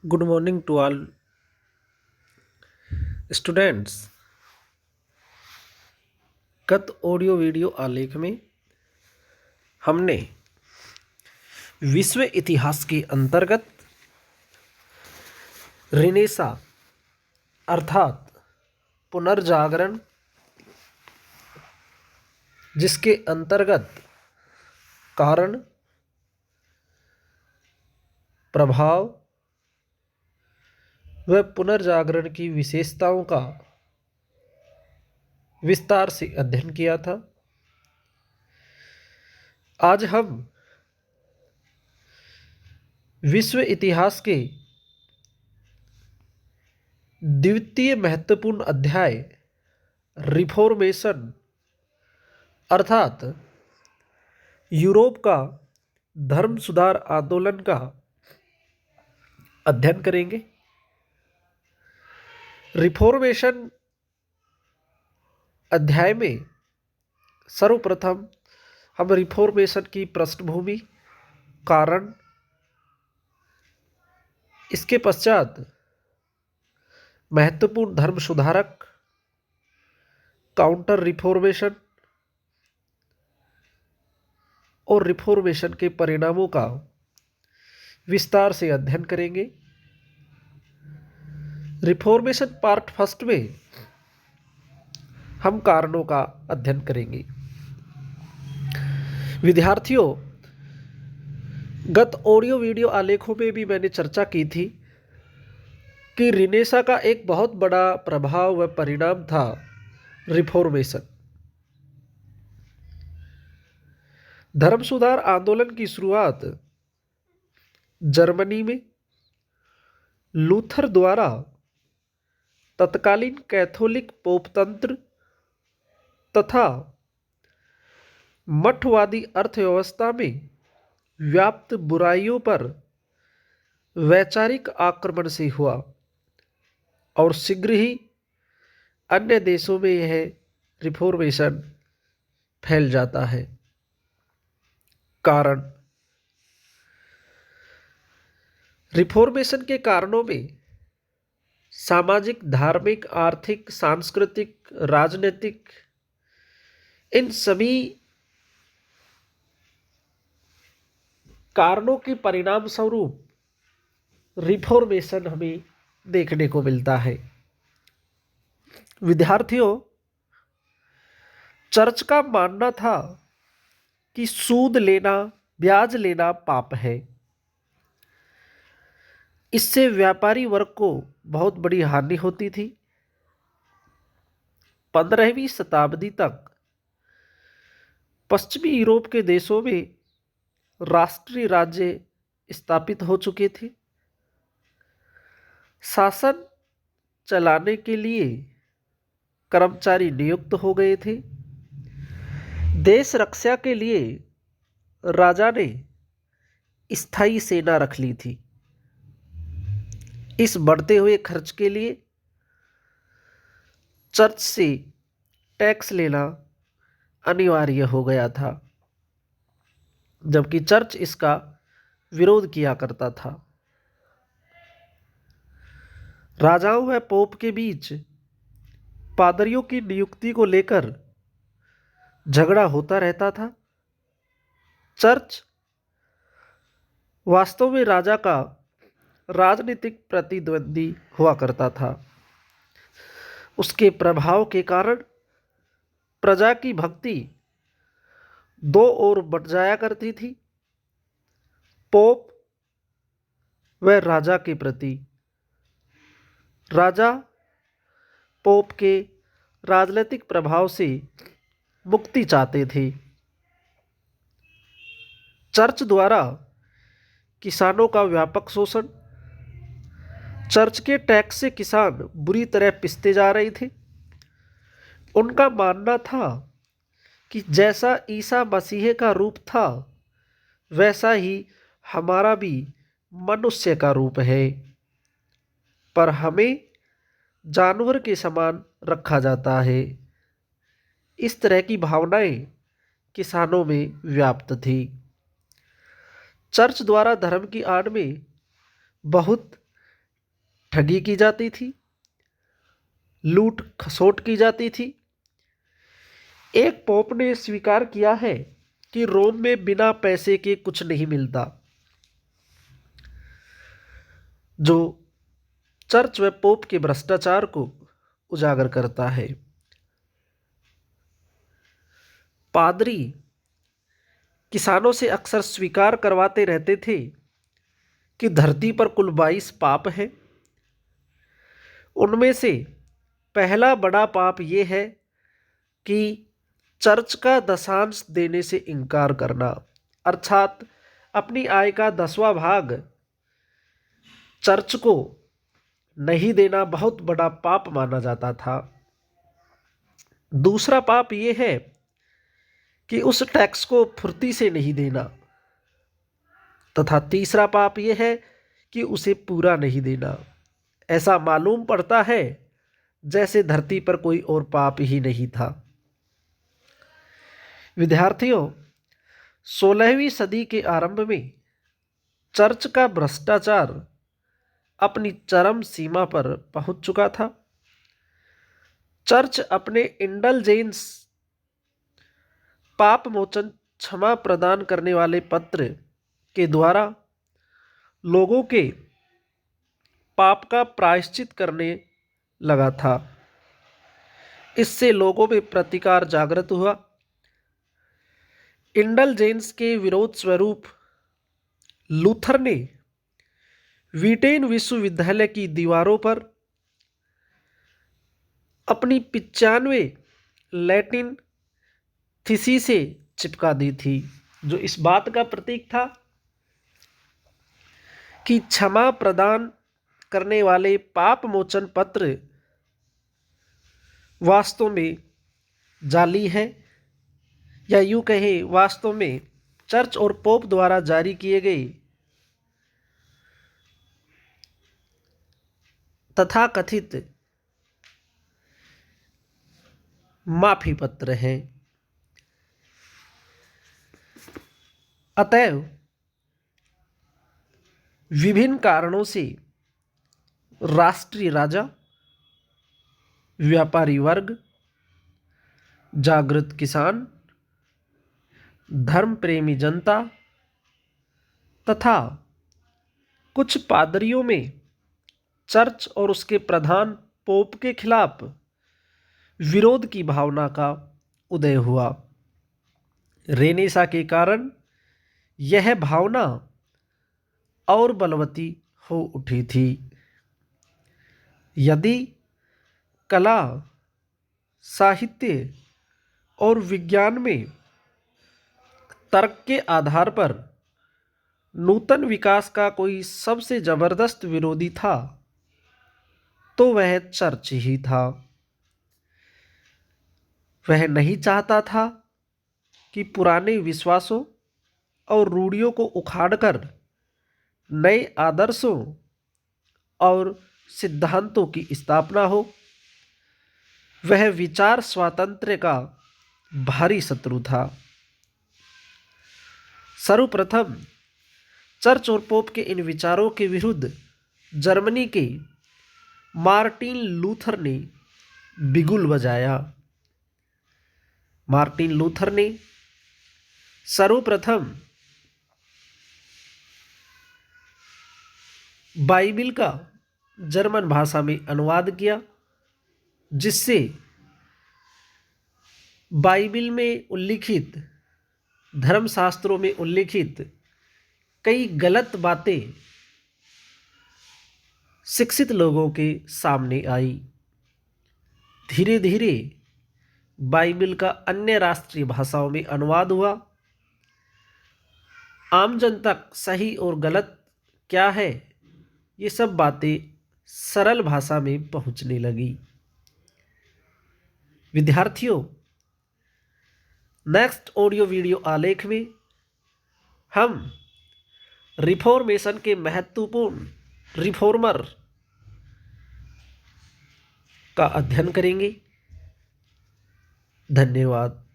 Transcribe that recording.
Good morning to all students. गत audio video आलेख में हमने विश्व इतिहास के अंतर्गत रिनेसा अर्थात पुनर्जागरण, जिसके अंतर्गत कारण, प्रभाव व पुनर्जागरण की विशेषताओं का विस्तार से अध्ययन किया था। आज हम विश्व इतिहास के द्वितीय महत्वपूर्ण अध्याय रिफॉर्मेशन अर्थात यूरोप का धर्म सुधार आंदोलन का अध्ययन करेंगे। रिफॉर्मेशन अध्याय में सर्वप्रथम हम रिफॉर्मेशन की पृष्ठभूमि, कारण, इसके पश्चात महत्वपूर्ण धर्म सुधारक, काउंटर रिफॉर्मेशन और रिफॉर्मेशन के परिणामों का विस्तार से अध्ययन करेंगे। रिफॉर्मेशन पार्ट फर्स्ट में हम कारणों का अध्ययन करेंगे। विद्यार्थियों, गत ऑडियो वीडियो आलेखों में भी मैंने चर्चा की थी कि रिनेसा का एक बहुत बड़ा प्रभाव व परिणाम था रिफॉर्मेशन। धर्म सुधार आंदोलन की शुरुआत जर्मनी में लूथर द्वारा तत्कालीन कैथोलिक पोपतंत्र तथा मठवादी अर्थव्यवस्था में व्याप्त बुराइयों पर वैचारिक आक्रमण से हुआ और शीघ्र ही अन्य देशों में यह रिफॉर्मेशन फैल जाता है। कारण, रिफॉर्मेशन के कारणों में सामाजिक, धार्मिक, आर्थिक, सांस्कृतिक, राजनीतिक, इन सभी कारणों के परिणाम स्वरूप रिफॉर्मेशन हमें देखने को मिलता है। विद्यार्थियों, चर्च का मानना था कि सूद लेना, ब्याज लेना पाप है। इससे व्यापारी वर्ग को बहुत बड़ी हानि होती थी। 15वीं शताब्दी तक पश्चिमी यूरोप के देशों में राष्ट्रीय राज्य स्थापित हो चुके थे। शासन चलाने के लिए कर्मचारी नियुक्त हो गए थे। देश रक्षा के लिए राजा ने स्थायी सेना रख ली थी। इस बढ़ते हुए खर्च के लिए चर्च से टैक्स लेना अनिवार्य हो गया था, जबकि चर्च इसका विरोध किया करता था। राजाओं व पोप के बीच पादरियों की नियुक्ति को लेकर झगड़ा होता रहता था। चर्च वास्तव में राजा का राजनीतिक प्रतिद्वंदी हुआ करता था। उसके प्रभाव के कारण प्रजा की भक्ति दो ओर बट जाया करती थी, पोप व राजा के प्रति। राजा पोप के राजनीतिक प्रभाव से मुक्ति चाहते थे। चर्च द्वारा किसानों का व्यापक शोषण, चर्च के टैक्स से किसान बुरी तरह पिसते जा रहे थे। उनका मानना था कि जैसा ईसा मसीह का रूप था, वैसा ही हमारा भी मनुष्य का रूप है, पर हमें जानवर के समान रखा जाता है। इस तरह की भावनाएं किसानों में व्याप्त थी। चर्च द्वारा धर्म की आड़ में बहुत ठगी की जाती थी, लूट खसोट की जाती थी। एक पोप ने स्वीकार किया है कि रोम में बिना पैसे के कुछ नहीं मिलता, जो चर्च व पोप के भ्रष्टाचार को उजागर करता है। पादरी किसानों से अक्सर स्वीकार करवाते रहते थे कि धरती पर कुल 22 पाप हैं। उनमें से पहला बड़ा पाप यह है कि चर्च का दशांश देने से इनकार करना, अर्थात अपनी आय का 10वां भाग चर्च को नहीं देना बहुत बड़ा पाप माना जाता था। दूसरा पाप यह है कि उस टैक्स को फुर्ती से नहीं देना, तथा तीसरा पाप यह है कि उसे पूरा नहीं देना। ऐसा मालूम पड़ता है जैसे धरती पर कोई और पाप ही नहीं था। विद्यार्थियों, 16वीं सदी के आरंभ में चर्च का भ्रष्टाचार अपनी चरम सीमा पर पहुंच चुका था। चर्च अपने इंडलजेंस, पाप मोचन, क्षमा प्रदान करने वाले पत्र के द्वारा लोगों के पाप का प्रायश्चित करने लगा था। इससे लोगों में प्रतिकार जागृत हुआ। इंडलजेंस के विरोध स्वरूप लूथर ने वीटेन विश्वविद्यालय की दीवारों पर अपनी 95 लैटिन थीसिसे चिपका दी थी, जो इस बात का प्रतीक था कि क्षमा प्रदान करने वाले पाप मोचन पत्र वास्तव में जाली है, या यूं कहें वास्तव में चर्च और पोप द्वारा जारी किए गए तथाकथित माफी पत्र हैं। अतएव विभिन्न कारणों से राष्ट्रीय राजा, व्यापारी वर्ग, जागृत किसान, धर्म प्रेमी जनता तथा कुछ पादरियों में चर्च और उसके प्रधान पोप के खिलाफ विरोध की भावना का उदय हुआ। रेनेसा के कारण यह भावना और बलवती हो उठी थी। यदि कला, साहित्य और विज्ञान में तर्क के आधार पर नूतन विकास का कोई सबसे जबरदस्त विरोधी था, तो वह चर्च ही था। वह नहीं चाहता था कि पुराने विश्वासों और रूढ़ियों को उखाड़कर नए आदर्शों और सिद्धांतों की स्थापना हो। वह विचार स्वातंत्र्य का भारी शत्रु था। सर्वप्रथम चर्च और पोप के इन विचारों के विरुद्ध जर्मनी के मार्टिन लूथर ने बिगुल बजाया। मार्टिन लूथर ने सर्वप्रथम बाइबिल का जर्मन भाषा में अनुवाद किया, जिससे बाइबिल में उल्लिखित, धर्मशास्त्रों में उल्लिखित कई गलत बातें शिक्षित लोगों के सामने आई। धीरे धीरे बाइबिल का अन्य राष्ट्रीय भाषाओं में अनुवाद हुआ। आम जन तक सही और गलत क्या है, ये सब बातें सरल भाषा में पहुंचने लगी। विद्यार्थियों, नेक्स्ट ऑडियो वीडियो आलेख में हम रिफॉर्मेशन के महत्वपूर्ण रिफॉर्मर का अध्ययन करेंगे। धन्यवाद।